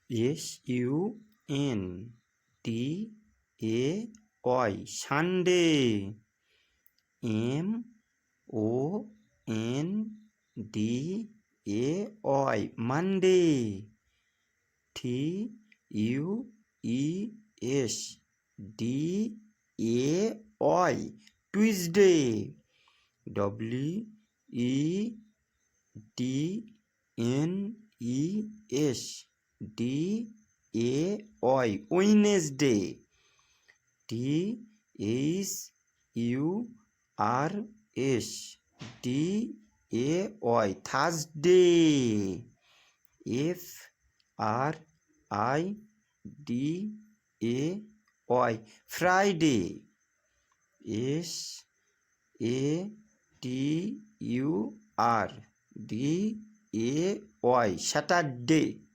SUNDAY Sunday. MONDAY Monday. TUESDAY Tuesday. WEDNESDAY Wednesday. THURSDAY Thursday. FRIDAY Friday. SATURDAY Saturday.